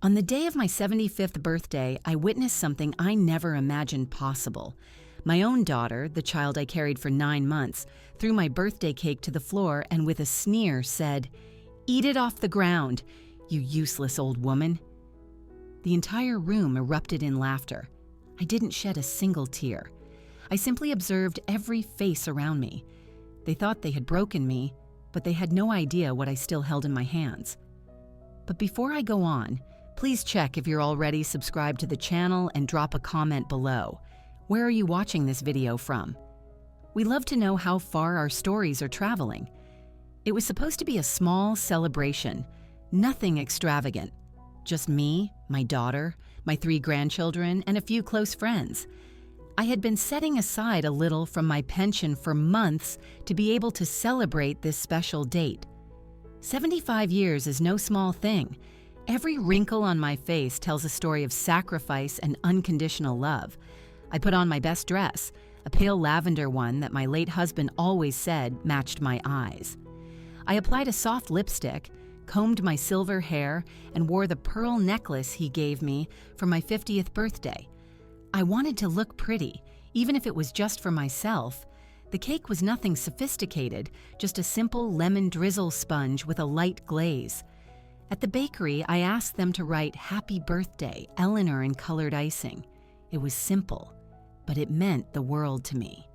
On the day of my 75th birthday, I witnessed something I never imagined possible. My own daughter, the child I carried for 9 months, threw my birthday cake to the floor and with a sneer said, "Eat it off the ground, you useless old woman." The entire room erupted in laughter. I didn't shed a single tear. I simply observed every face around me. They thought they had broken me, but they had no idea what I still held in my hands. But before I go on, please check if you're already subscribed to the channel and drop a comment below. Where are you watching this video from? We love to know how far our stories are traveling. It was supposed to be a small celebration, nothing extravagant. Just me, my daughter, my 3 grandchildren, and a few close friends. I had been setting aside a little from my pension for months to be able to celebrate this special date. 75 years is no small thing. Every wrinkle on my face tells a story of sacrifice and unconditional love. I put on my best dress, a pale lavender one that my late husband always said matched my eyes. I applied a soft lipstick, combed my silver hair, and wore the pearl necklace he gave me for my 50th birthday. I wanted to look pretty, even if it was just for myself. The cake was nothing sophisticated, just a simple lemon drizzle sponge with a light glaze. At the bakery, I asked them to write "Happy Birthday, Eleanor" in colored icing. It was simple, but it meant the world to me.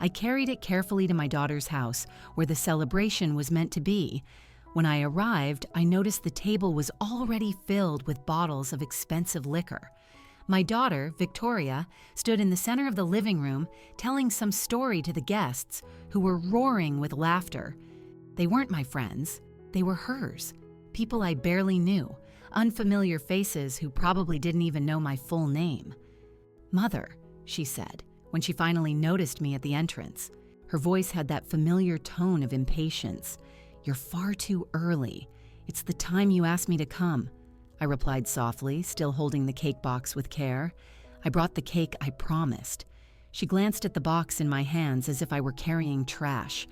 I carried it carefully to my daughter's house, where the celebration was meant to be. When I arrived, I noticed the table was already filled with bottles of expensive liquor. My daughter, Victoria, stood in the center of the living room telling some story to the guests, who were roaring with laughter. They weren't my friends, they were hers. People I barely knew, unfamiliar faces who probably didn't even know my full name. "Mother," she said, when she finally noticed me at the entrance. Her voice had that familiar tone of impatience. "You're far too early. It's the time you asked me to come." I replied softly, still holding the cake box with care. "I brought the cake I promised." She glanced at the box in my hands as if I were carrying trash.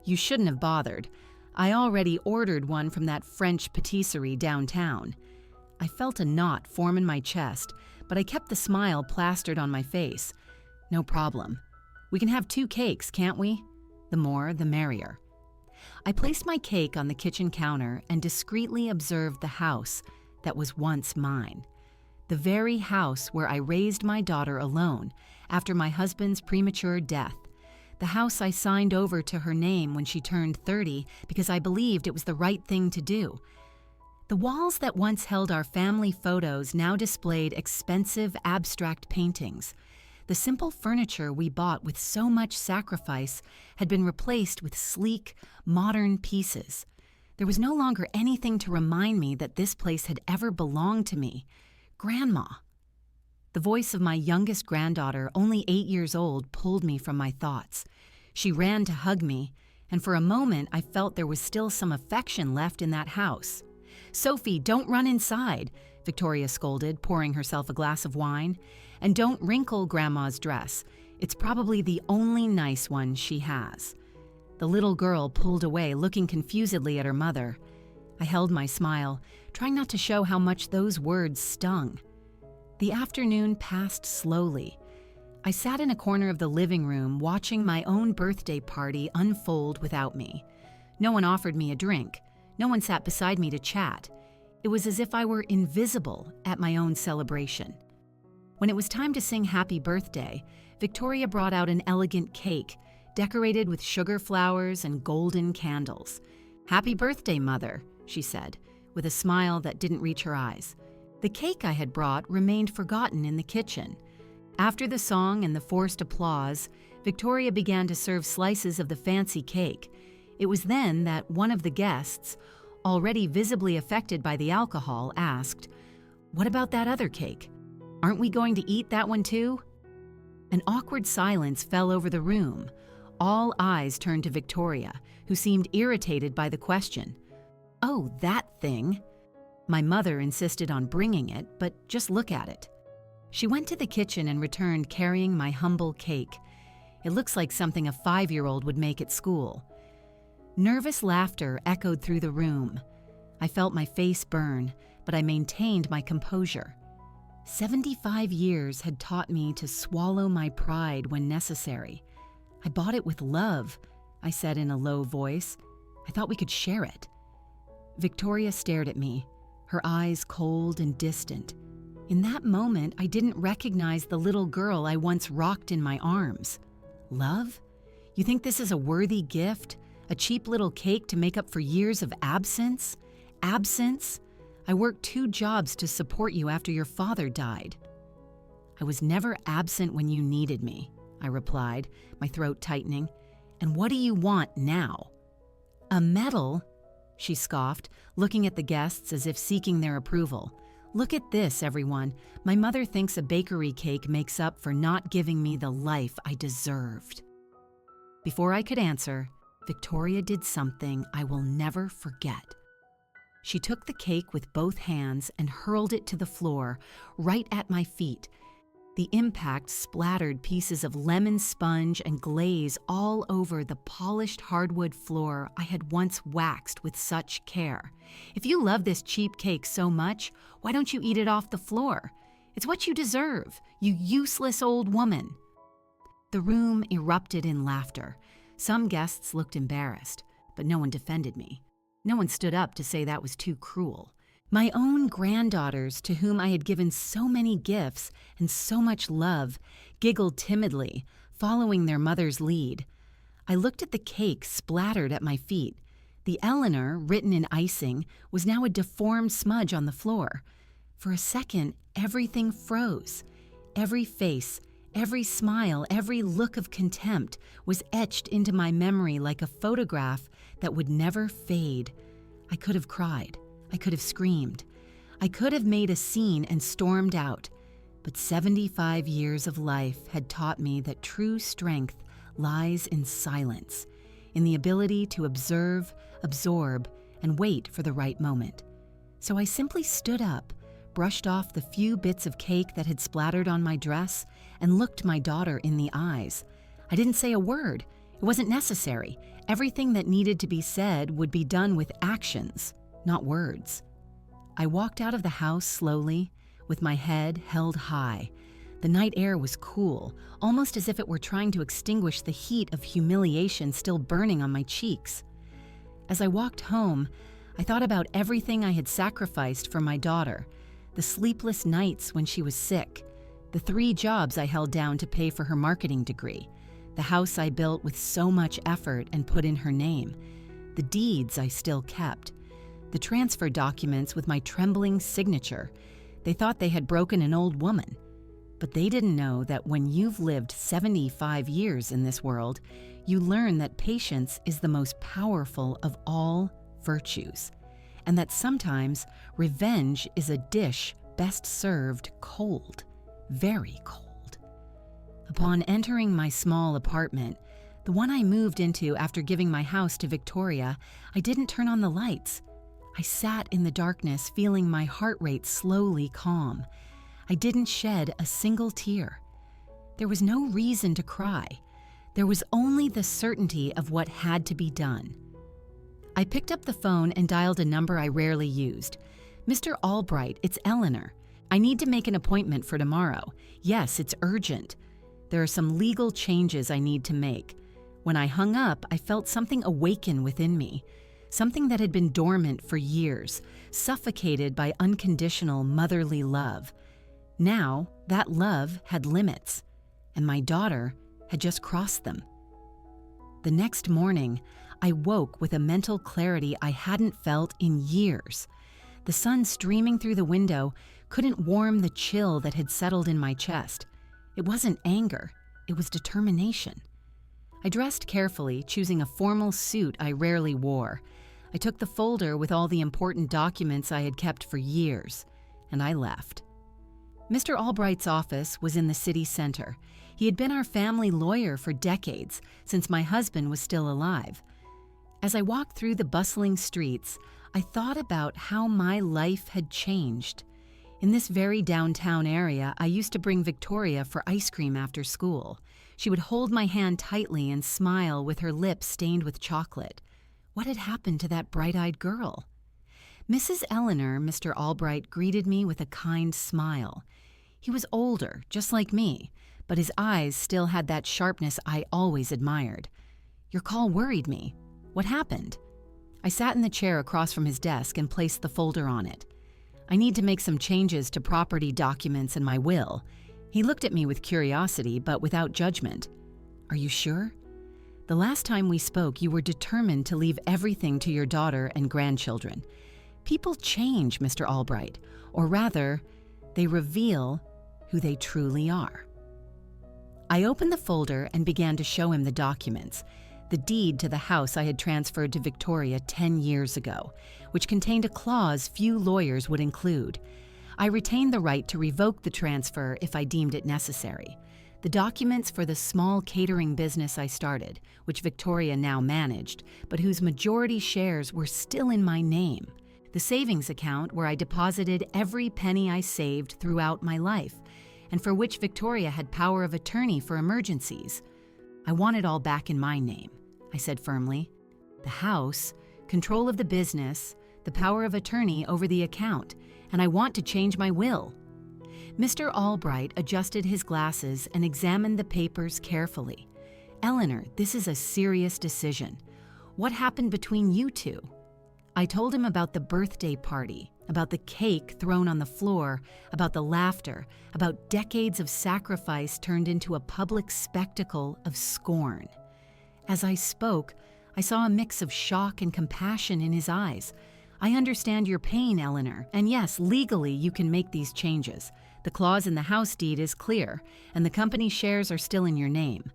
"You shouldn't have bothered. I already ordered one from that French patisserie downtown." I felt a knot form in my chest, but I kept the smile plastered on my face. "No problem. We can have 2 cakes, can't we? The more, the merrier." I placed my cake on the kitchen counter and discreetly observed the house that was once mine. The very house where I raised my daughter alone after my husband's premature death. The house I signed over to her name when she turned 30 because I believed it was the right thing to do. The walls that once held our family photos now displayed expensive abstract paintings. The simple furniture we bought with so much sacrifice had been replaced with sleek, modern pieces. There was no longer anything to remind me that this place had ever belonged to me. Grandma. The voice of my youngest granddaughter, only 8 years old, pulled me from my thoughts. She ran to hug me, and for a moment I felt there was still some affection left in that house. "Sophie, don't run inside," Victoria scolded, pouring herself a glass of wine. "And don't wrinkle Grandma's dress. It's probably the only nice one she has." The little girl pulled away, looking confusedly at her mother. I held my smile, trying not to show how much those words stung. The afternoon passed slowly. I sat in a corner of the living room watching my own birthday party unfold without me. No one offered me a drink. No one sat beside me to chat. It was as if I were invisible at my own celebration. When it was time to sing Happy Birthday, Victoria brought out an elegant cake, decorated with sugar flowers and golden candles. "Happy birthday, Mother," she said, with a smile that didn't reach her eyes. The cake I had brought remained forgotten in the kitchen. After the song and the forced applause, Victoria began to serve slices of the fancy cake. It was then that one of the guests, already visibly affected by the alcohol, asked, "What about that other cake? Aren't we going to eat that one too?" An awkward silence fell over the room. All eyes turned to Victoria, who seemed irritated by the question. "Oh, that thing." My mother insisted on bringing it, but just look at it. She went to the kitchen and returned carrying my humble cake. It looks like something a 5-year-old would make at school. Nervous laughter echoed through the room. I felt my face burn, but I maintained my composure. 75 years had taught me to swallow my pride when necessary. I bought it with love, I said in a low voice. I thought we could share it. Victoria stared at me, her eyes cold and distant. In that moment, I didn't recognize the little girl I once rocked in my arms. Love? You think this is a worthy gift? A cheap little cake to make up for years of absence? Absence? I worked 2 jobs to support you after your father died. I was never absent when you needed me, I replied, my throat tightening. And what do you want now? A medal? She scoffed, looking at the guests as if seeking their approval. Look at this, everyone. My mother thinks a bakery cake makes up for not giving me the life I deserved. Before I could answer, Victoria did something I will never forget. She took the cake with both hands and hurled it to the floor, right at my feet. The impact splattered pieces of lemon sponge and glaze all over the polished hardwood floor I had once waxed with such care. If you love this cheap cake so much, why don't you eat it off the floor? It's what you deserve, you useless old woman. The room erupted in laughter. Some guests looked embarrassed, but no one defended me. No one stood up to say that was too cruel. My own granddaughters, to whom I had given so many gifts and so much love, giggled timidly, following their mother's lead. I looked at the cake splattered at my feet. The Eleanor, written in icing, was now a deformed smudge on the floor. For a second, everything froze. Every face, every smile, every look of contempt was etched into my memory like a photograph that would never fade. I could have cried. I could have screamed. I could have made a scene and stormed out. But 75 years of life had taught me that true strength lies in silence, in the ability to observe, absorb, and wait for the right moment. So I simply stood up, brushed off the few bits of cake that had splattered on my dress, and looked my daughter in the eyes. I didn't say a word. It wasn't necessary. Everything that needed to be said would be done with actions, not words. I walked out of the house slowly, with my head held high. The night air was cool, almost as if it were trying to extinguish the heat of humiliation still burning on my cheeks. As I walked home, I thought about everything I had sacrificed for my daughter, the sleepless nights when she was sick, the 3 jobs I held down to pay for her marketing degree, the house I built with so much effort and put in her name, the deeds I still kept, the transfer documents with my trembling signature. They thought they had broken an old woman. But they didn't know that when you've lived 75 years in this world, you learn that patience is the most powerful of all virtues, and that sometimes revenge is a dish best served cold, very cold. Upon entering my small apartment, the one I moved into after giving my house to Victoria, I didn't turn on the lights. I sat in the darkness, feeling my heart rate slowly calm. I didn't shed a single tear. There was no reason to cry. There was only the certainty of what had to be done. I picked up the phone and dialed a number I rarely used. "Mr. Albright, it's Eleanor. I need to make an appointment for tomorrow. Yes, it's urgent. There are some legal changes I need to make." When I hung up, I felt something awaken within me. Something that had been dormant for years, suffocated by unconditional motherly love. Now, that love had limits, and my daughter had just crossed them. The next morning, I woke with a mental clarity I hadn't felt in years. The sun streaming through the window couldn't warm the chill that had settled in my chest. It wasn't anger, it was determination. I dressed carefully, choosing a formal suit I rarely wore. I took the folder with all the important documents I had kept for years, and I left. Mr. Albright's office was in the city center. He had been our family lawyer for decades, since my husband was still alive. As I walked through the bustling streets, I thought about how my life had changed. In this very downtown area, I used to bring Victoria for ice cream after school. She would hold my hand tightly and smile with her lips stained with chocolate. What had happened to that bright-eyed girl? Mrs. Eleanor, Mr. Albright greeted me with a kind smile. He was older, just like me, but his eyes still had that sharpness I always admired. Your call worried me. What happened? I sat in the chair across from his desk and placed the folder on it. I need to make some changes to property documents and my will. He looked at me with curiosity, but without judgment. Are you sure? The last time we spoke, you were determined to leave everything to your daughter and grandchildren. People change, Mr. Albright, or rather, they reveal who they truly are. I opened the folder and began to show him the documents, the deed to the house I had transferred to Victoria 10 years ago, which contained a clause few lawyers would include. I retained the right to revoke the transfer if I deemed it necessary. The documents for the small catering business I started, which Victoria now managed, but whose majority shares were still in my name. The savings account where I deposited every penny I saved throughout my life, and for which Victoria had power of attorney for emergencies. I want it all back in my name, I said firmly. The house, control of the business, the power of attorney over the account, and I want to change my will. Mr. Albright adjusted his glasses and examined the papers carefully. Eleanor, this is a serious decision. What happened between you two? I told him about the birthday party, about the cake thrown on the floor, about the laughter, about decades of sacrifice turned into a public spectacle of scorn. As I spoke, I saw a mix of shock and compassion in his eyes. I understand your pain, Eleanor, and yes, legally you can make these changes. The clause in the house deed is clear, and the company shares are still in your name.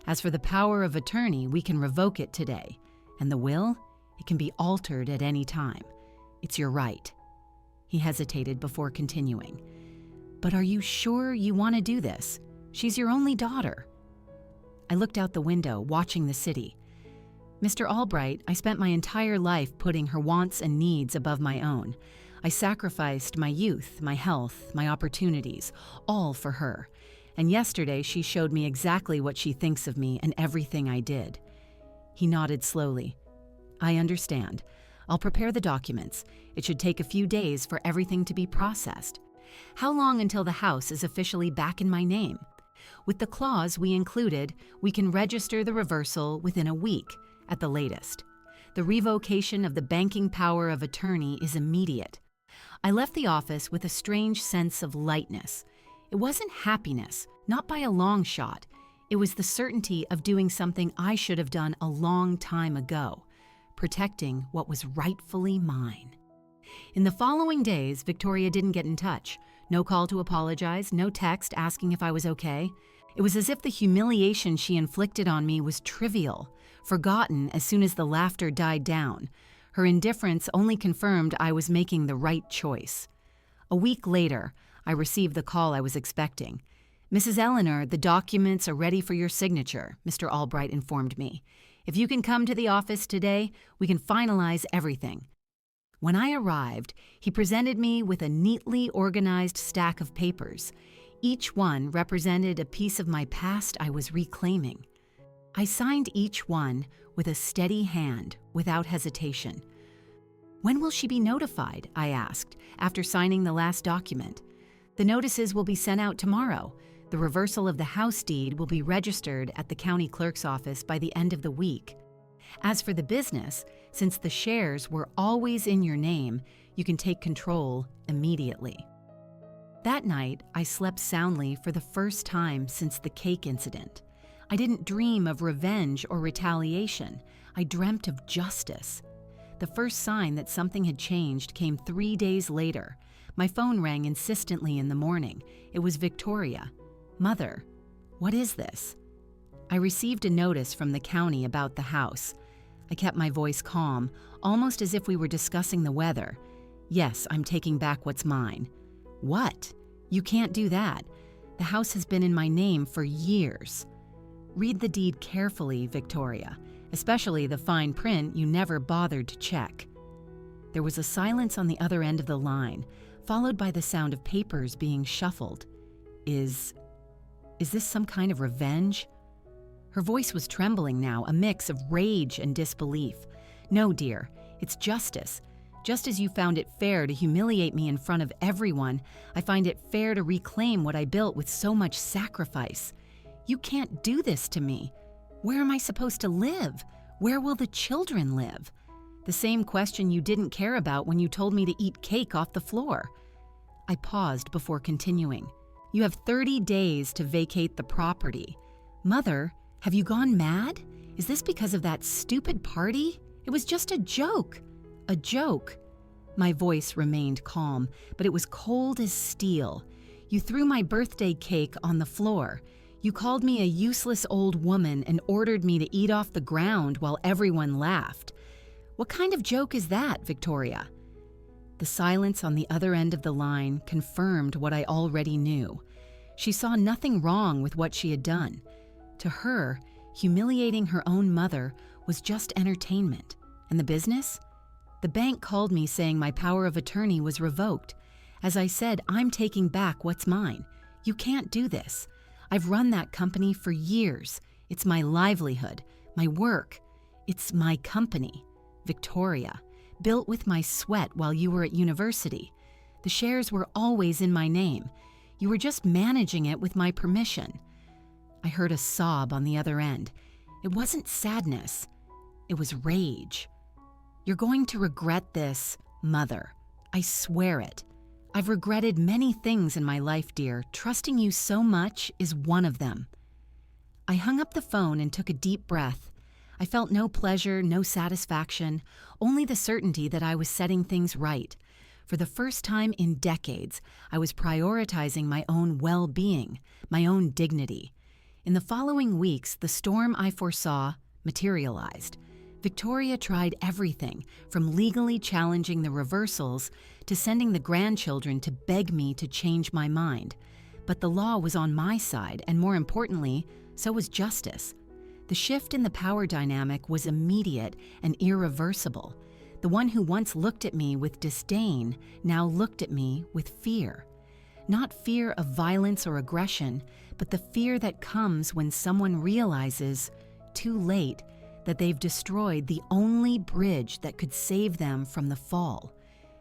As for the power of attorney, we can revoke it today. And the will? It can be altered at any time. It's your right. He hesitated before continuing. But are you sure you want to do this? She's your only daughter. I looked out the window, watching the city. Mr. Albright, I spent my entire life putting her wants and needs above my own. I sacrificed my youth, my health, my opportunities, all for her. And yesterday she showed me exactly what she thinks of me and everything I did. He nodded slowly. I understand. I'll prepare the documents. It should take a few days for everything to be processed. How long until the house is officially back in my name? With the clause we included, we can register the reversal within a week, at the latest. The revocation of the banking power of attorney is immediate. I left the office with a strange sense of lightness. It wasn't happiness, not by a long shot. It was the certainty of doing something I should have done a long time ago. Protecting what was rightfully mine. In the following days, Victoria didn't get in touch. No call to apologize, no text asking if I was okay. It was as if the humiliation she inflicted on me was trivial, forgotten as soon as the laughter died down. Her indifference only confirmed I was making the right choice. A week later, I received the call I was expecting. Mrs. Eleanor, the documents are ready for your signature, Mr. Albright informed me. If you can come to the office today, we can finalize everything. When I arrived, he presented me with a neatly organized stack of papers. Each one represented a piece of my past I was reclaiming. I signed each one with a steady hand, without hesitation. When will she be notified? I asked, after signing the last document. The notices will be sent out tomorrow. The reversal of the house deed will be registered at the county clerk's office by the end of the week. As for the business, since the shares were always in your name, you can take control immediately. That night, I slept soundly for the first time since the cake incident. I didn't dream of revenge or retaliation. I dreamt of justice. The first sign that something had changed came 3 days later. My phone rang insistently in the morning. It was Victoria. Mother, what is this? I received a notice from the county about the house. I kept my voice calm, almost as if we were discussing the weather. Yes, I'm taking back what's mine. What? You can't do that. The house has been in my name for years. Read the deed carefully, Victoria, especially the fine print you never bothered to check. There was a silence on the other end of the line, followed by the sound of papers being shuffled. Is this some kind of revenge? Her voice was trembling now, a mix of rage and disbelief. No, dear, it's justice. Just as you found it fair to humiliate me in front of everyone, I find it fair to reclaim what I built with so much sacrifice. You can't do this to me. Where am I supposed to live? Where will the children live? The same question you didn't care about when you told me to eat cake off the floor. I paused before continuing. You have 30 days to vacate the property. Mother, have you gone mad? Is this because of that stupid party? It was just a joke. A joke. My voice remained calm, but it was cold as steel. You threw my birthday cake on the floor. You called me a useless old woman and ordered me to eat off the ground while everyone laughed. What kind of joke is that, Victoria? The silence on the other end of the line confirmed what I already knew. She saw nothing wrong with what she had done. To her, humiliating her own mother was just entertainment. And the business? The bank called me saying my power of attorney was revoked. As I said, I'm taking back what's mine. You can't do this. I've run that company for years. It's my livelihood, my work. It's my company, Victoria, built with my sweat while you were at university. The shares were always in my name. You were just managing it with my permission. I heard a sob on the other end. It wasn't sadness. It was rage. You're going to regret this, Mother. I swear it. I've regretted many things in my life, dear. Trusting you so much is one of them. I hung up the phone and took a deep breath. I felt no pleasure, no satisfaction, only the certainty that I was setting things right. For the first time in decades, I was prioritizing my own well-being, my own dignity. In the following weeks, the storm I foresaw materialized. Victoria tried everything, from legally challenging the reversals to sending the grandchildren to beg me to change my mind. But the law was on my side, and more importantly, so was justice. The shift in the power dynamic was immediate and irreversible. The one who once looked at me with disdain now looked at me with fear. Not fear of violence or aggression, but the fear that comes when someone realizes, too late, that they've destroyed the only bridge that could save them from the fall.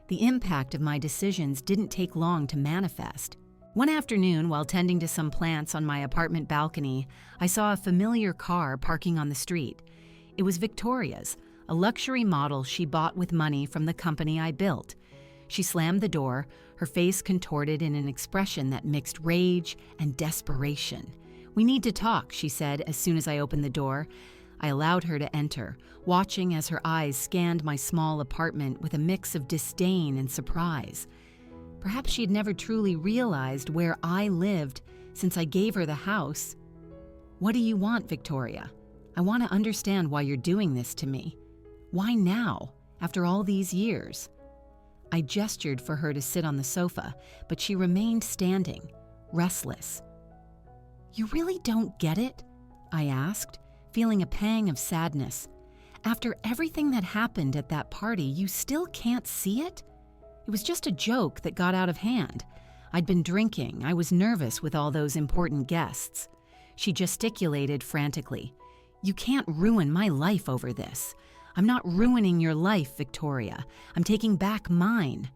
The impact of my decisions didn't take long to manifest. One afternoon, while tending to some plants on my apartment balcony, I saw a familiar car parking on the street. It was Victoria's, a luxury model she bought with money from the company I built. She slammed the door, her face contorted in an expression that mixed rage and desperation. "We need to talk," she said as soon as I opened the door. I allowed her to enter, watching as her eyes scanned my small apartment with a mix of disdain and surprise. Perhaps she'd never truly realized where I lived since I gave her the house. "What do you want, Victoria? I want to understand why you're doing this to me. Why now, after all these years?" I gestured for her to sit on the sofa, but she remained standing, restless. "You really don't get it?" I asked, feeling a pang of sadness. "After everything that happened at that party, you still can't see it? It was just a joke that got out of hand. I'd been drinking. I was nervous with all those important guests." She gesticulated frantically. "You can't ruin my life over this. I'm not ruining your life, Victoria. I'm taking back mine."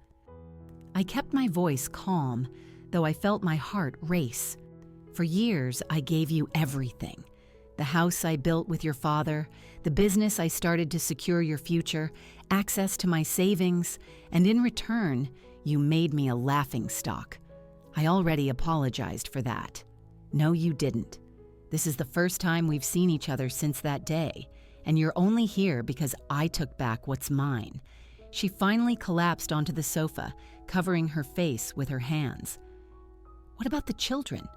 I kept my voice calm, though I felt my heart race. "For years, I gave you everything. The house I built with your father, the business I started to secure your future, access to my savings, and in return, you made me a laughingstock. I already apologized for that." "No, you didn't. This is the first time we've seen each other since that day, and you're only here because I took back what's mine." She finally collapsed onto the sofa, covering her face with her hands. "What about the children?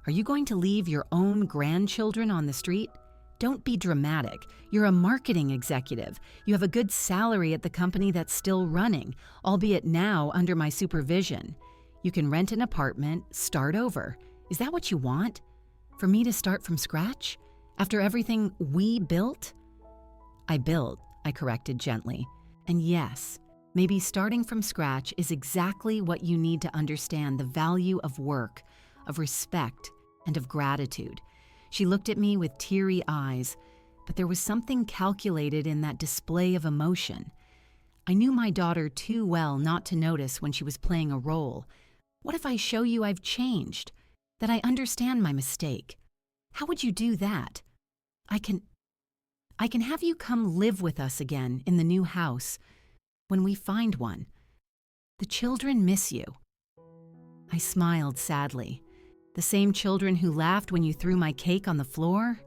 Are you going to leave your own grandchildren on the street? Don't be dramatic. You're a marketing executive. You have a good salary at the company that's still running, albeit now under my supervision. You can rent an apartment, start over. Is that what you want? For me to start from scratch? After everything we built?" "I built," I corrected gently. "And yes, maybe starting from scratch is exactly what you need to understand the value of work, of respect, and of gratitude." She looked at me with teary eyes, but there was something calculated in that display of emotion. I knew my daughter too well not to notice when she was playing a role. What if I show you I've changed? That I understand my mistake? How would you do that? I can have you come live with us again in the new house when we find one. The children miss you." I smiled sadly. "The same children who laughed when you threw my cake on the floor?"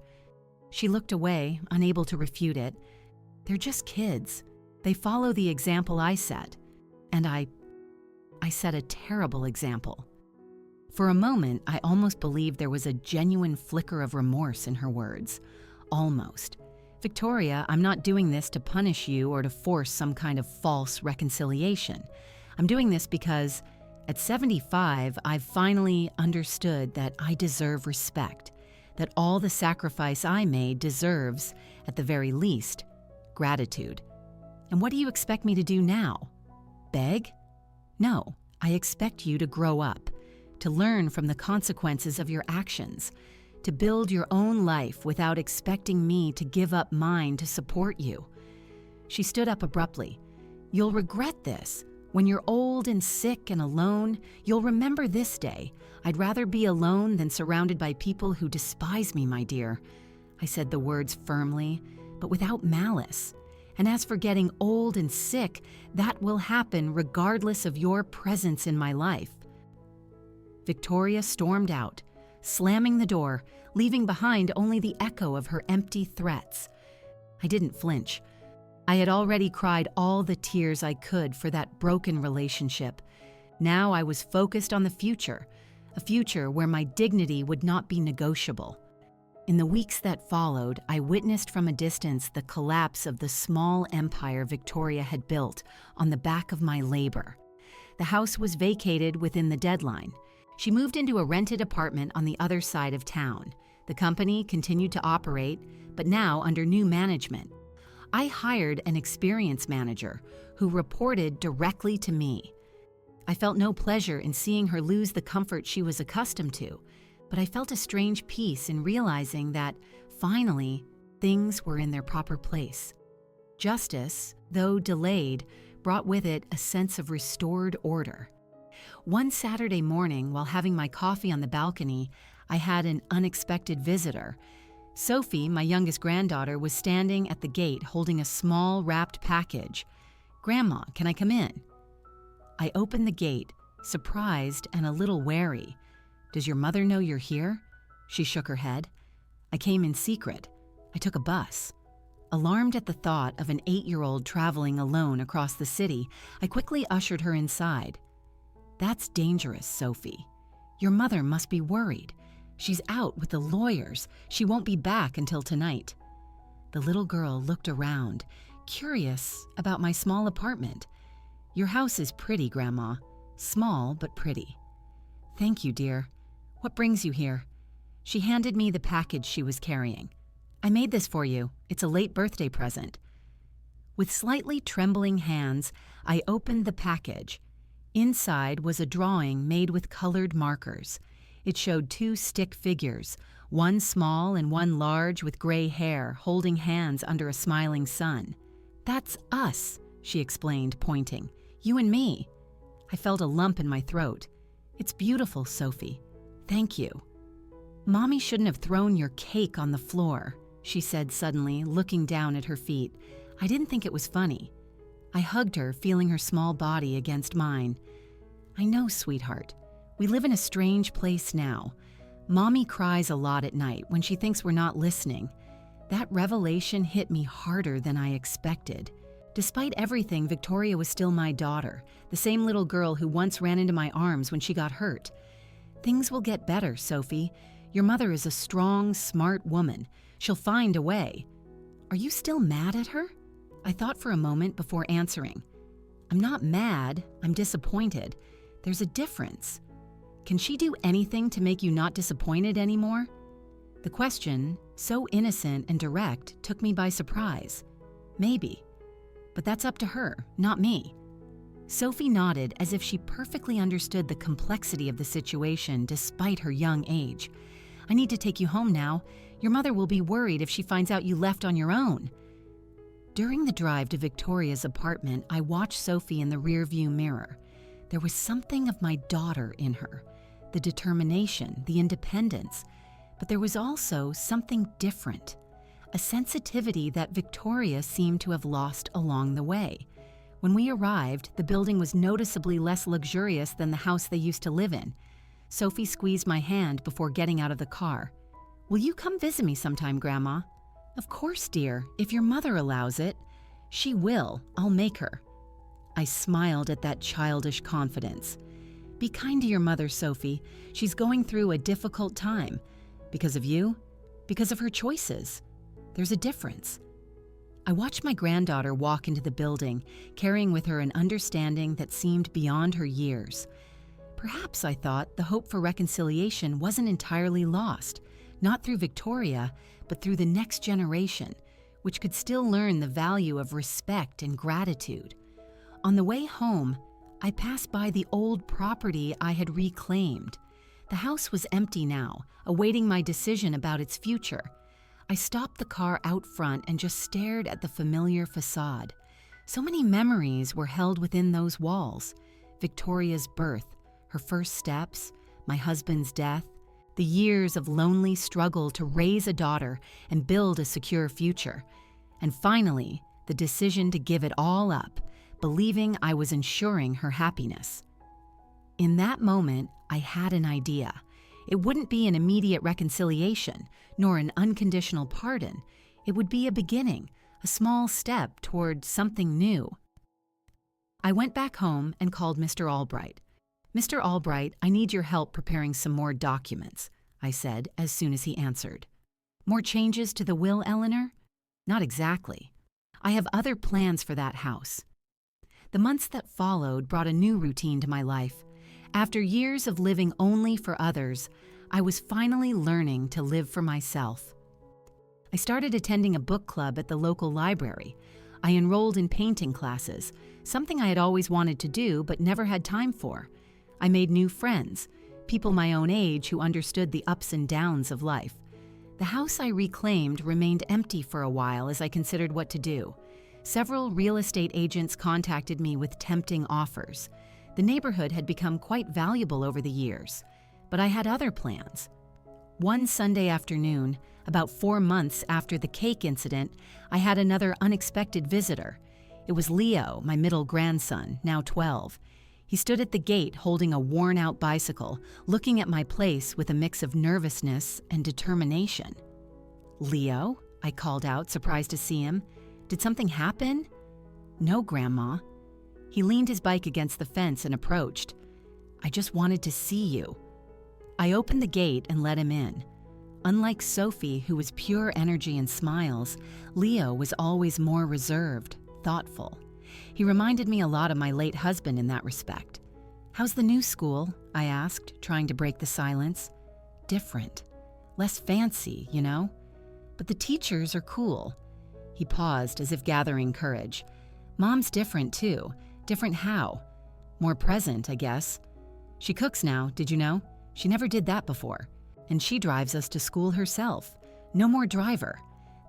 She looked away, unable to refute it. "They're just kids. They follow the example I set. And I set a terrible example." For a moment, I almost believed there was a genuine flicker of remorse in her words. Almost. "Victoria, I'm not doing this to punish you or to force some kind of false reconciliation. I'm doing this because at 75, I've finally understood that I deserve respect, that all the sacrifice I made deserves, at the very least, gratitude. And what do you expect me to do now? Beg? No, I expect you to grow up, to learn from the consequences of your actions, to build your own life without expecting me to give up mine to support you." She stood up abruptly. "You'll regret this. When you're old and sick and alone, you'll remember this day. I'd rather be alone than surrounded by people who despise me, my dear." I said the words firmly, but without malice. "And as for getting old and sick, that will happen regardless of your presence in my life." Victoria stormed out, slamming the door, leaving behind only the echo of her empty threats. I didn't flinch. I had already cried all the tears I could for that broken relationship. Now I was focused on the future, a future where my dignity would not be negotiable. In the weeks that followed, I witnessed from a distance the collapse of the small empire Victoria had built on the back of my labor. The house was vacated within the deadline. She moved into a rented apartment on the other side of town. The company continued to operate, but now under new management. I hired an experienced manager who reported directly to me. I felt no pleasure in seeing her lose the comfort she was accustomed to, but I felt a strange peace in realizing that, finally, things were in their proper place. Justice, though delayed, brought with it a sense of restored order. One Saturday morning, while having my coffee on the balcony, I had an unexpected visitor. Sophie, my youngest granddaughter, was standing at the gate holding a small wrapped package. "Grandma, can I come in?" I opened the gate, surprised and a little wary. "Does your mother know you're here?" She shook her head. "I came in secret. I took a bus." Alarmed at the thought of an 8-year-old traveling alone across the city, I quickly ushered her inside. "That's dangerous, Sophie. Your mother must be worried. She's out with the lawyers. She won't be back until tonight." The little girl looked around, curious about my small apartment. "Your house is pretty, Grandma. Small, but pretty." "Thank you, dear. What brings you here?" She handed me the package she was carrying. "I made this for you. It's a late birthday present." With slightly trembling hands, I opened the package. Inside was a drawing made with colored markers. It showed 2 stick figures, one small and one large with gray hair, holding hands under a smiling sun. "That's us," she explained, pointing. "You and me." I felt a lump in my throat. "It's beautiful, Sophie. Thank you." "Mommy shouldn't have thrown your cake on the floor," she said suddenly, looking down at her feet. I didn't think it was funny. I hugged her, feeling her small body against mine. "I know, sweetheart. We live in a strange place now. Mommy cries a lot at night when she thinks we're not listening. That revelation hit me harder than I expected. Despite everything, Victoria was still my daughter, the same little girl who once ran into my arms when she got hurt. Things will get better, Sophie. Your mother is a strong, smart woman. She'll find a way. Are you still mad at her? I thought for a moment before answering. I'm not mad, I'm disappointed. There's a difference. Can she do anything to make you not disappointed anymore? The question, so innocent and direct, took me by surprise. Maybe. But that's up to her, not me. Sophie nodded as if she perfectly understood the complexity of the situation despite her young age. I need to take you home now. Your mother will be worried if she finds out you left on your own. During the drive to Victoria's apartment, I watched Sophie in the rearview mirror. There was something of my daughter in her, the determination, the independence, but there was also something different, a sensitivity that Victoria seemed to have lost along the way. When we arrived, the building was noticeably less luxurious than the house they used to live in. Sophie squeezed my hand before getting out of the car. "Will you come visit me sometime, Grandma?" "Of course, dear, if your mother allows it." "She will. I'll make her." I smiled at that childish confidence. "Be kind to your mother, Sophie. She's going through a difficult time. Because of you, because of her choices. There's a difference." I watched my granddaughter walk into the building, carrying with her an understanding that seemed beyond her years. Perhaps, I thought, the hope for reconciliation wasn't entirely lost, not through Victoria, but through the next generation, which could still learn the value of respect and gratitude. On the way home, I passed by the old property I had reclaimed. The house was empty now, awaiting my decision about its future. I stopped the car out front and just stared at the familiar facade. So many memories were held within those walls. Victoria's birth, her first steps, my husband's death, the years of lonely struggle to raise a daughter and build a secure future, and finally, the decision to give it all up, believing I was ensuring her happiness. In that moment, I had an idea. It wouldn't be an immediate reconciliation, nor an unconditional pardon. It would be a beginning, a small step toward something new. I went back home and called Mr. Albright. "Mr. Albright, I need your help preparing some more documents," I said as soon as he answered. "More changes to the will, Eleanor?" "Not exactly. I have other plans for that house." The months that followed brought a new routine to my life. After years of living only for others, I was finally learning to live for myself. I started attending a book club at the local library. I enrolled in painting classes, something I had always wanted to do but never had time for. I made new friends, people my own age who understood the ups and downs of life. The house I reclaimed remained empty for a while as I considered what to do. Several real estate agents contacted me with tempting offers. The neighborhood had become quite valuable over the years, but I had other plans. One Sunday afternoon, about 4 months after the cake incident, I had another unexpected visitor. It was Leo, my middle grandson, now 12. He stood at the gate holding a worn-out bicycle, looking at my place with a mix of nervousness and determination. "Leo?" I called out, surprised to see him. "Did something happen?" "No, Grandma." He leaned his bike against the fence and approached. "I just wanted to see you." I opened the gate and let him in. Unlike Sophie, who was pure energy and smiles, Leo was always more reserved, thoughtful. He reminded me a lot of my late husband in that respect. "How's the new school?" I asked, trying to break the silence. "Different. Less fancy, you know? But the teachers are cool." He paused as if gathering courage. "Mom's different too. Different how? More present, I guess. She cooks now, did you know? She never did that before. And she drives us to school herself. No more driver."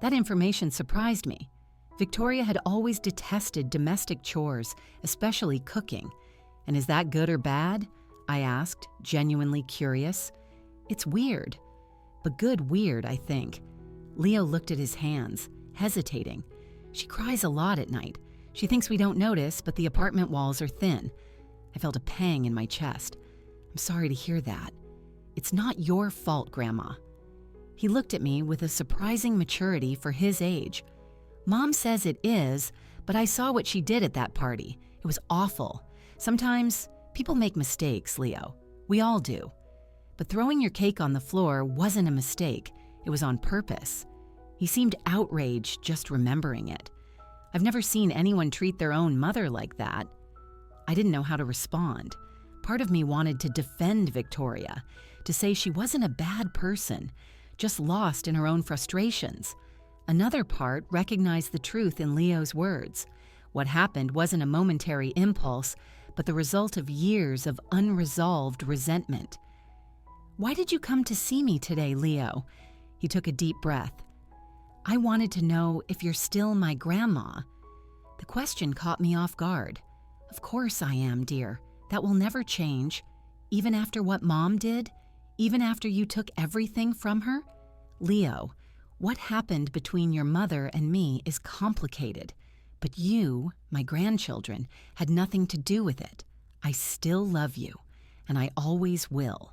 That information surprised me. Victoria had always detested domestic chores, especially cooking. "And is that good or bad?" I asked, genuinely curious. "It's weird. But good weird, I think." Leo looked at his hands, hesitating. "She cries a lot at night. She thinks we don't notice, but the apartment walls are thin." I felt a pang in my chest. "I'm sorry to hear that." "It's not your fault, Grandma." He looked at me with a surprising maturity for his age. "Mom says it is, but I saw what she did at that party. It was awful. Sometimes people make mistakes, Leo. We all do. But throwing your cake on the floor wasn't a mistake. It was on purpose." He seemed outraged just remembering it. I've never seen anyone treat their own mother like that. I didn't know how to respond. Part of me wanted to defend Victoria, to say she wasn't a bad person, just lost in her own frustrations. Another part recognized the truth in Leo's words. What happened wasn't a momentary impulse, but the result of years of unresolved resentment. "Why did you come to see me today, Leo?" He took a deep breath. I wanted to know if you're still my grandma." The question caught me off guard. "Of course I am, dear. That will never change. Even after what Mom did? Even after you took everything from her? Leo, what happened between your mother and me is complicated. But you, my grandchildren, had nothing to do with it. I still love you, and I always will."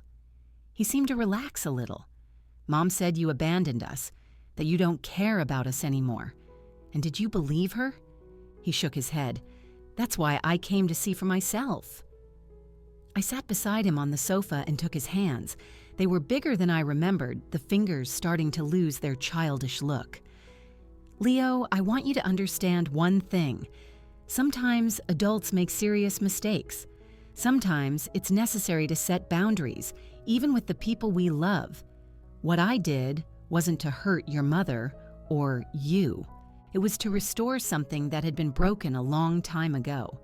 He seemed to relax a little. "Mom said you abandoned us, that you don't care about us anymore. And did you believe her?" He shook his head. "That's why I came to see for myself." I sat beside him on the sofa and took his hands. They were bigger than I remembered, the fingers starting to lose their childish look. "Leo, I want you to understand one thing. Sometimes adults make serious mistakes. Sometimes it's necessary to set boundaries, even with the people we love. What I did wasn't to hurt your mother or you. It was to restore something that had been broken a long time ago.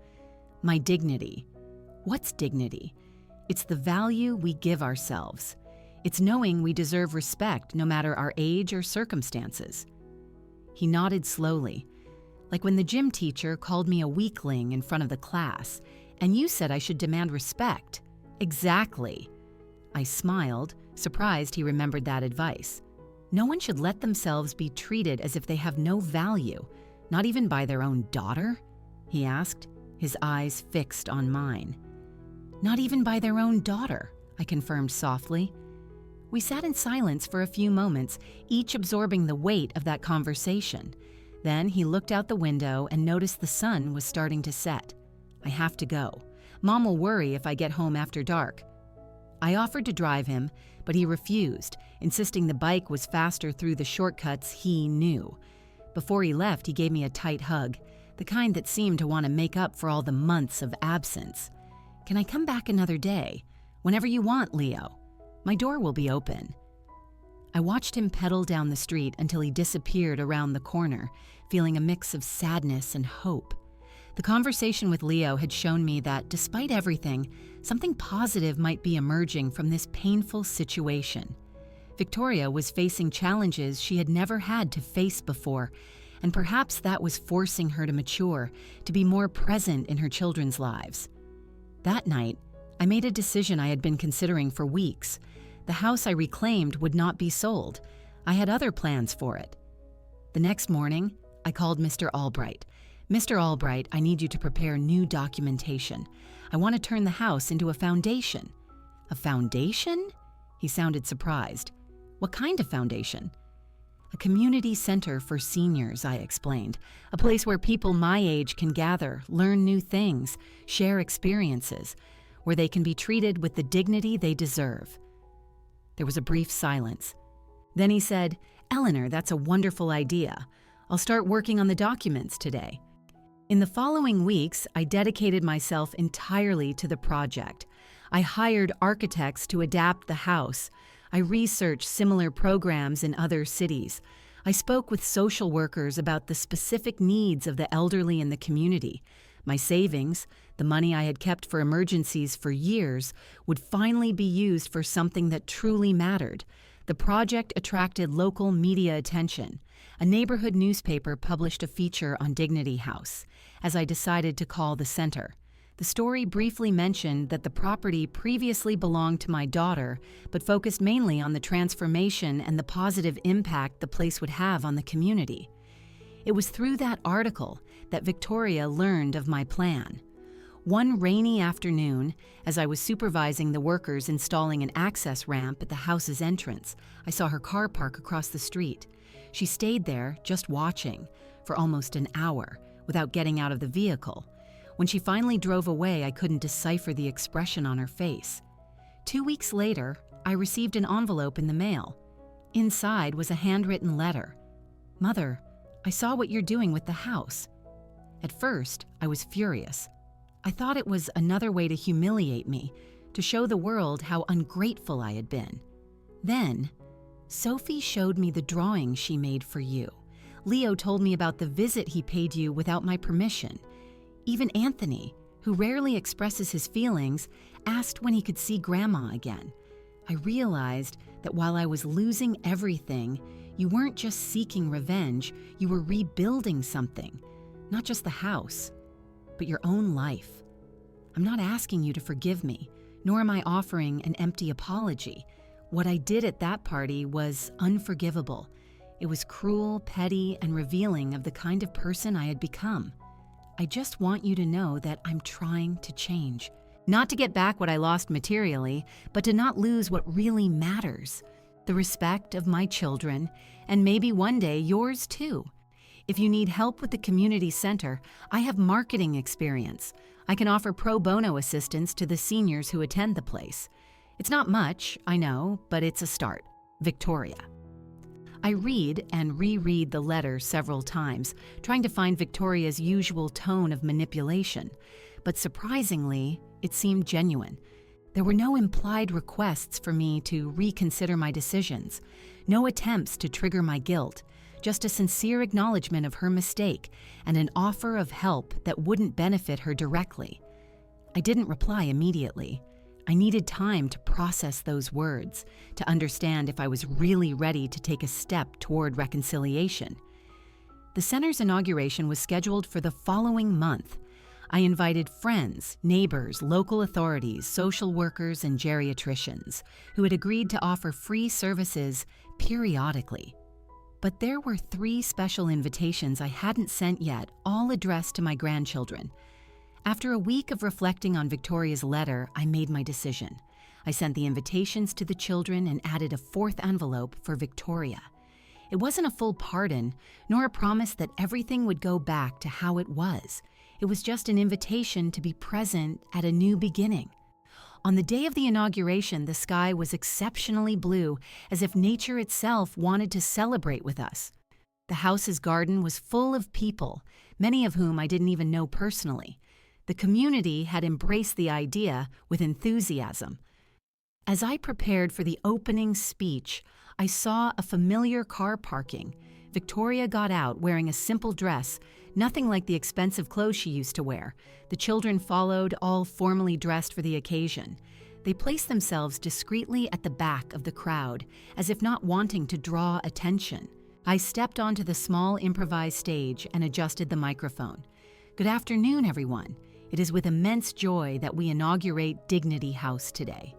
My dignity. What's dignity? It's the value we give ourselves. It's knowing we deserve respect no matter our age or circumstances." He nodded slowly, like when the gym teacher called me a weakling in front of the class, and you said I should demand respect. Exactly. I smiled, surprised he remembered that advice. No one should let themselves be treated as if they have no value, not even by their own daughter? He asked, his eyes fixed on mine. Not even by their own daughter, I confirmed softly. We sat in silence for a few moments, each absorbing the weight of that conversation. Then he looked out the window and noticed the sun was starting to set. "I have to go. Mom will worry if I get home after dark." I offered to drive him, but he refused, insisting the bike was faster through the shortcuts he knew. Before he left, he gave me a tight hug, the kind that seemed to want to make up for all the months of absence. "Can I come back another day? Whenever you want, Leo. My door will be open." I watched him pedal down the street until he disappeared around the corner, feeling a mix of sadness and hope. The conversation with Leo had shown me that, despite everything, something positive might be emerging from this painful situation. Victoria was facing challenges she had never had to face before, and perhaps that was forcing her to mature, to be more present in her children's lives. That night, I made a decision I had been considering for weeks. The house I reclaimed would not be sold. I had other plans for it. The next morning, I called Mr. Albright. "Mr. Albright, I need you to prepare new documentation. I want to turn the house into a foundation." "A foundation?" He sounded surprised. "What kind of foundation?" "A community center for seniors," I explained. "A place where people my age can gather, learn new things, share experiences, where they can be treated with the dignity they deserve." There was a brief silence. Then he said, "Eleanor, that's a wonderful idea. I'll start working on the documents today." In the following weeks, I dedicated myself entirely to the project. I hired architects to adapt the house. I researched similar programs in other cities. I spoke with social workers about the specific needs of the elderly in the community. My savings, the money I had kept for emergencies for years, would finally be used for something that truly mattered. The project attracted local media attention. A neighborhood newspaper published a feature on Dignity House, as I decided to call the center. The story briefly mentioned that the property previously belonged to my daughter, but focused mainly on the transformation and the positive impact the place would have on the community. It was through that article that Victoria learned of my plan. One rainy afternoon, as I was supervising the workers installing an access ramp at the house's entrance, I saw her car park across the street. She stayed there, just watching, for almost an hour, without getting out of the vehicle. When she finally drove away, I couldn't decipher the expression on her face. 2 weeks later, I received an envelope in the mail. Inside was a handwritten letter. "Mother, I saw what you're doing with the house." At first, I was furious. I thought it was another way to humiliate me, to show the world how ungrateful I had been. Then, "Sophie showed me the drawing she made for you. Leo told me about the visit he paid you without my permission. Even Anthony, who rarely expresses his feelings, asked when he could see Grandma again. I realized that while I was losing everything, You weren't just seeking revenge, you were rebuilding something. Not just the house, but your own life. I'm not asking you to forgive me, nor am I offering an empty apology. What I did at that party was unforgivable. It was cruel, petty, and revealing of the kind of person I had become. I just want you to know that I'm trying to change. Not to get back what I lost materially, but to not lose what really matters. The respect of my children, and maybe one day yours too. If you need help with the community center, I have marketing experience. I can offer pro bono assistance to the seniors who attend the place. It's not much, I know, but it's a start. Victoria. I read and reread the letter several times, trying to find Victoria's usual tone of manipulation. But surprisingly, it seemed genuine. There were no implied requests for me to reconsider my decisions, no attempts to trigger my guilt, just a sincere acknowledgement of her mistake and an offer of help that wouldn't benefit her directly. I didn't reply immediately. I needed time to process those words, to understand if I was really ready to take a step toward reconciliation. The center's inauguration was scheduled for the following month. I invited friends, neighbors, local authorities, social workers, and geriatricians who had agreed to offer free services periodically. But there were 3 special invitations I hadn't sent yet, all addressed to my grandchildren. After a week of reflecting on Victoria's letter, I made my decision. I sent the invitations to the children and added a 4th envelope for Victoria. It wasn't a full pardon, nor a promise that everything would go back to how it was. It was just an invitation to be present at a new beginning. On the day of the inauguration, the sky was exceptionally blue, as if nature itself wanted to celebrate with us. The house's garden was full of people, many of whom I didn't even know personally. The community had embraced the idea with enthusiasm. As I prepared for the opening speech, I saw a familiar car parking. Victoria got out wearing a simple dress, nothing like the expensive clothes she used to wear. The children followed, all formally dressed for the occasion. They placed themselves discreetly at the back of the crowd, as if not wanting to draw attention. I stepped onto the small improvised stage and adjusted the microphone. Good afternoon, everyone. It is with immense joy that we inaugurate Dignity House today.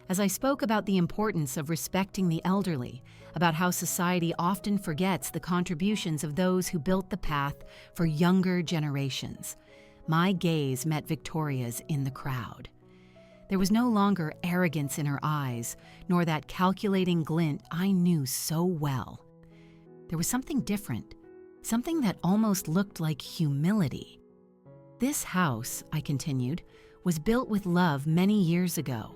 As I spoke about the importance of respecting the elderly, about how society often forgets the contributions of those who built the path for younger generations, my gaze met Victoria's in the crowd. There was no longer arrogance in her eyes, nor that calculating glint I knew so well. There was something different, something that almost looked like humility. This house, I continued, was built with love many years ago.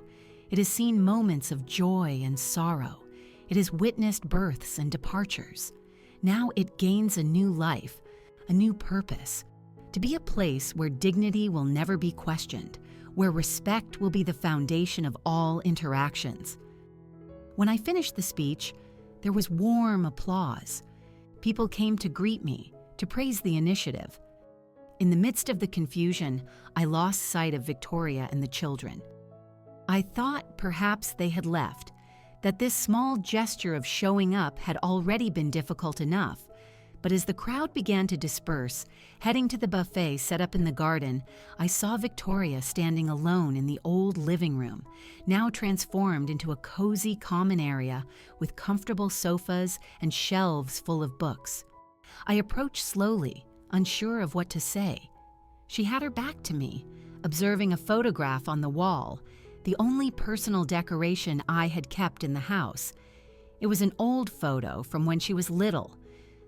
It has seen moments of joy and sorrow. It has witnessed births and departures. Now it gains a new life, a new purpose, to be a place where dignity will never be questioned, where respect will be the foundation of all interactions. When I finished the speech, there was warm applause. People came to greet me, to praise the initiative. In the midst of the confusion, I lost sight of Victoria and the children. I thought perhaps they had left, that this small gesture of showing up had already been difficult enough. But as the crowd began to disperse, heading to the buffet set up in the garden, I saw Victoria standing alone in the old living room, now transformed into a cozy common area with comfortable sofas and shelves full of books. I approached slowly, unsure of what to say. She had her back to me, observing a photograph on the wall, the only personal decoration I had kept in the house. It was an old photo from when she was little,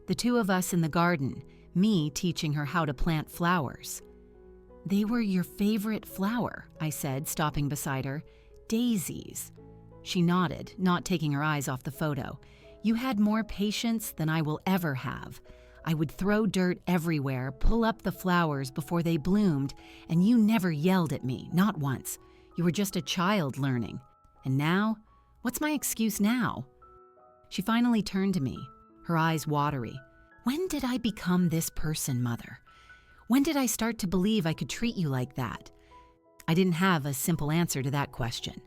the 2 of us in the garden, me teaching her how to plant flowers. "They were your favorite flower," I said, stopping beside her. "Daisies." She nodded, not taking her eyes off the photo. "You had more patience than I will ever have. I would throw dirt everywhere, pull up the flowers before they bloomed, and you never yelled at me, not once. You were just a child learning. And now? What's my excuse now?" She finally turned to me, her eyes watery. "When did I become this person, Mother? When did I start to believe I could treat you like that?" I didn't have a simple answer to that question.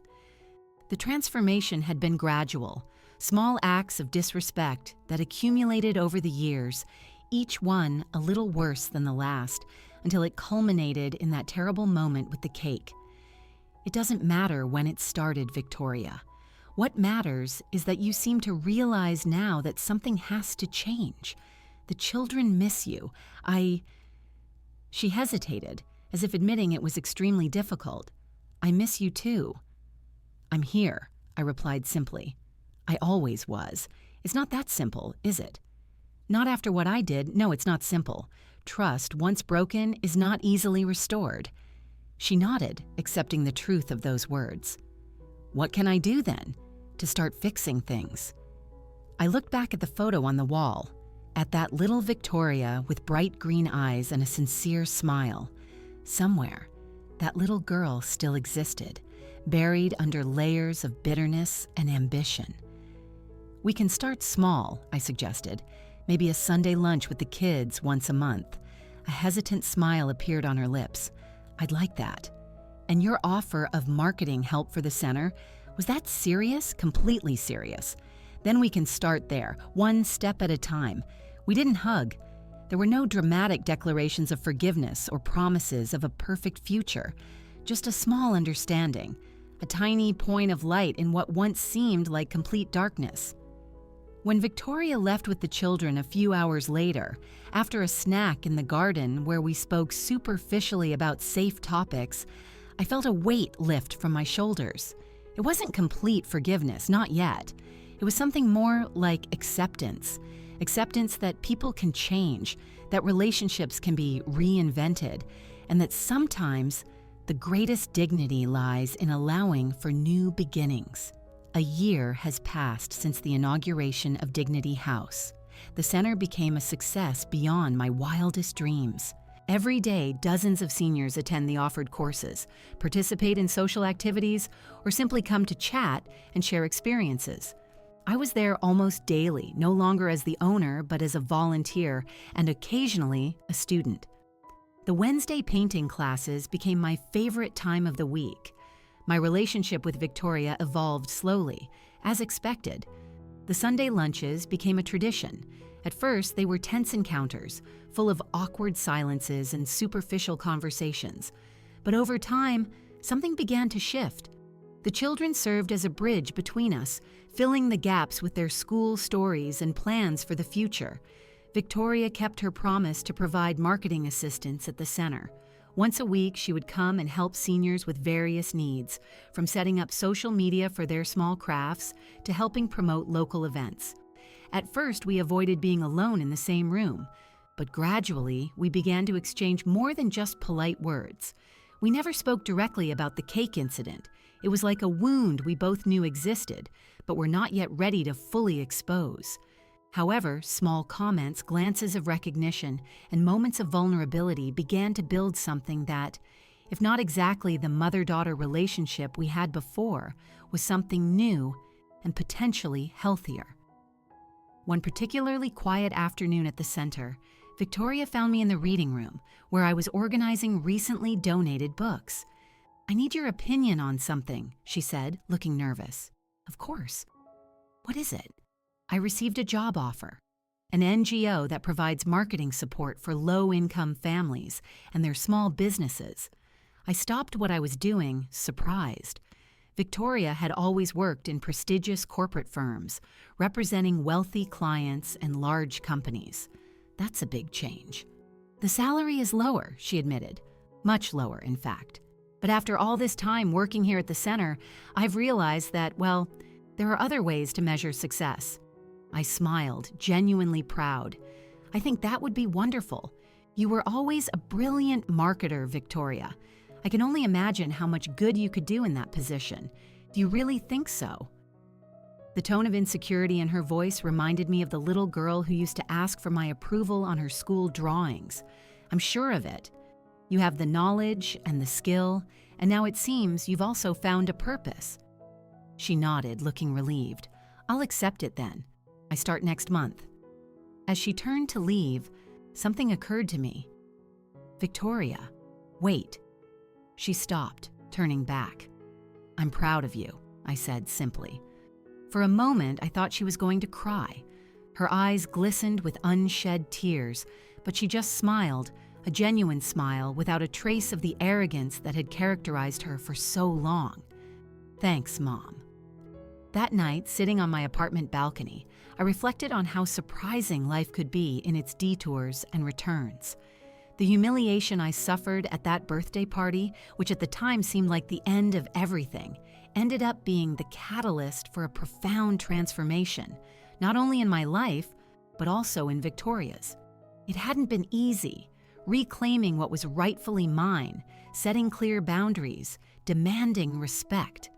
The transformation had been gradual, Small acts of disrespect that accumulated over the years, each one a little worse than the last, until it culminated in that terrible moment with the cake. It doesn't matter when it started, Victoria. What matters is that you seem to realize now that something has to change. The children miss you. She hesitated, as if admitting it was extremely difficult. I miss you too. I'm here, I replied simply. I always was. It's not that simple, is it? Not after what I did. No, it's not simple. Trust, once broken, is not easily restored. She nodded, accepting the truth of those words. What can I do then to start fixing things? I looked back at the photo on the wall, at that little Victoria with bright green eyes and a sincere smile. Somewhere, that little girl still existed, buried under layers of bitterness and ambition. We can start small, I suggested. Maybe a Sunday lunch with the kids once a month. A hesitant smile appeared on her lips. I'd like that. And your offer of marketing help for the center, was that serious? Completely serious. Then we can start there, one step at a time. We didn't hug. There were no dramatic declarations of forgiveness or promises of a perfect future. Just a small understanding, a tiny point of light in what once seemed like complete darkness. When Victoria left with the children a few hours later, after a snack in the garden where we spoke superficially about safe topics, I felt a weight lift from my shoulders. It wasn't complete forgiveness, not yet. It was something more like acceptance. Acceptance that people can change, that relationships can be reinvented, and that sometimes the greatest dignity lies in allowing for new beginnings. A year has passed since the inauguration of Dignity House. The center became a success beyond my wildest dreams. Every day, dozens of seniors attend the offered courses, participate in social activities, or simply come to chat and share experiences. I was there almost daily, no longer as the owner, but as a volunteer and occasionally a student. The Wednesday painting classes became my favorite time of the week. My relationship with Victoria evolved slowly, as expected. The Sunday lunches became a tradition. At first, they were tense encounters, full of awkward silences and superficial conversations. But over time, something began to shift. The children served as a bridge between us, filling the gaps with their school stories and plans for the future. Victoria kept her promise to provide marketing assistance at the center. Once a week, she would come and help seniors with various needs, from setting up social media for their small crafts to helping promote local events. At first, we avoided being alone in the same room, but gradually, we began to exchange more than just polite words. We never spoke directly about the cake incident. It was like a wound we both knew existed, but were not yet ready to fully expose. However, small comments, glances of recognition, and moments of vulnerability began to build something that, if not exactly the mother-daughter relationship we had before, was something new and potentially healthier. One particularly quiet afternoon at the center, Victoria found me in the reading room, where I was organizing recently donated books. I need your opinion on something, she said, looking nervous. Of course. What is it? I received a job offer. An NGO that provides marketing support for low-income families and their small businesses. I stopped what I was doing, surprised. Victoria had always worked in prestigious corporate firms, representing wealthy clients and large companies. That's a big change. The salary is lower, she admitted. Much lower, in fact. But after all this time working here at the center, I've realized that, well, there are other ways to measure success. I smiled, genuinely proud. I think that would be wonderful. You were always a brilliant marketer, Victoria. I can only imagine how much good you could do in that position. Do you really think so? The tone of insecurity in her voice reminded me of the little girl who used to ask for my approval on her school drawings. I'm sure of it. You have the knowledge and the skill, and now it seems you've also found a purpose. She nodded, looking relieved. I'll accept it then. I start next month. As she turned to leave, something occurred to me. Victoria, wait. She stopped, turning back. I'm proud of you, I said simply. For a moment, I thought she was going to cry. Her eyes glistened with unshed tears, but she just smiled, a genuine smile without a trace of the arrogance that had characterized her for so long. Thanks, Mom. That night, sitting on my apartment balcony, I reflected on how surprising life could be in its detours and returns. The humiliation I suffered at that birthday party, which at the time seemed like the end of everything, ended up being the catalyst for a profound transformation, not only in my life, but also in Victoria's. It hadn't been easy, reclaiming what was rightfully mine, setting clear boundaries, demanding respect.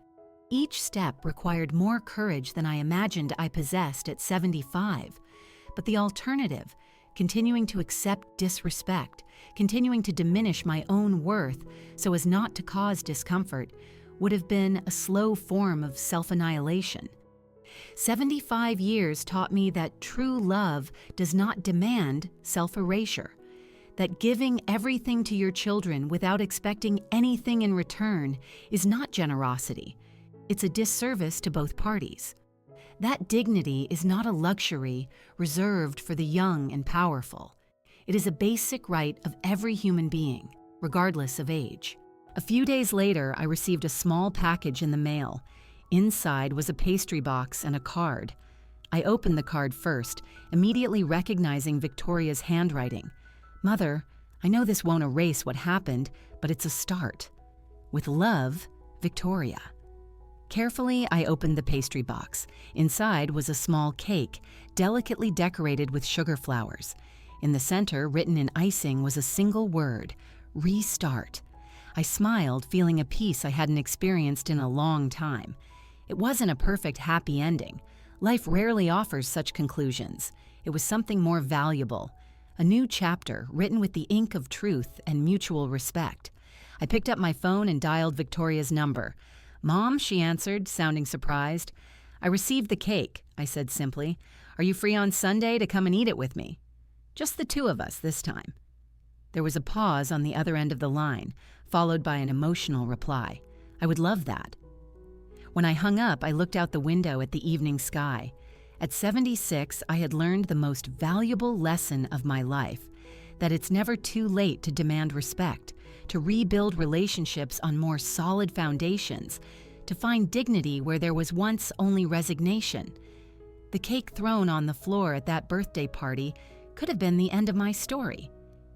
Each step required more courage than I imagined I possessed at 75. But the alternative, continuing to accept disrespect, continuing to diminish my own worth so as not to cause discomfort, would have been a slow form of self-annihilation. 75 years taught me that true love does not demand self-erasure, that giving everything to your children without expecting anything in return is not generosity. It's a disservice to both parties. That dignity is not a luxury reserved for the young and powerful. It is a basic right of every human being, regardless of age. A few days later, I received a small package in the mail. Inside was a pastry box and a card. I opened the card first, immediately recognizing Victoria's handwriting. Mother, I know this won't erase what happened, but it's a start. With love, Victoria. Carefully, I opened the pastry box. Inside was a small cake, delicately decorated with sugar flowers. In the center, written in icing, was a single word: restart. I smiled, feeling a peace I hadn't experienced in a long time. It wasn't a perfect happy ending. Life rarely offers such conclusions. It was something more valuable. A new chapter, written with the ink of truth and mutual respect. I picked up my phone and dialed Victoria's number. Mom, she answered, sounding surprised. I received the cake, I said simply. Are you free on Sunday to come and eat it with me? Just the two of us this time. There was a pause on the other end of the line, followed by an emotional reply. I would love that. When I hung up, I looked out the window at the evening sky. At 76, I had learned the most valuable lesson of my life, that it's never too late to demand respect, to rebuild relationships on more solid foundations, to find dignity where there was once only resignation. The cake thrown on the floor at that birthday party could have been the end of my story.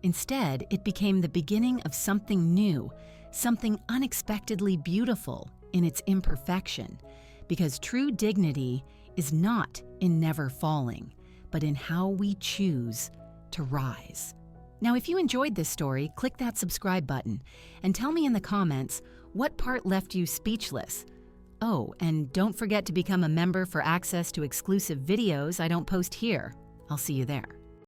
Instead, it became the beginning of something new, something unexpectedly beautiful in its imperfection, because true dignity is not in never falling, but in how we choose to rise. Now, if you enjoyed this story, click that subscribe button and tell me in the comments what part left you speechless. Oh, and don't forget to become a member for access to exclusive videos I don't post here. I'll see you there.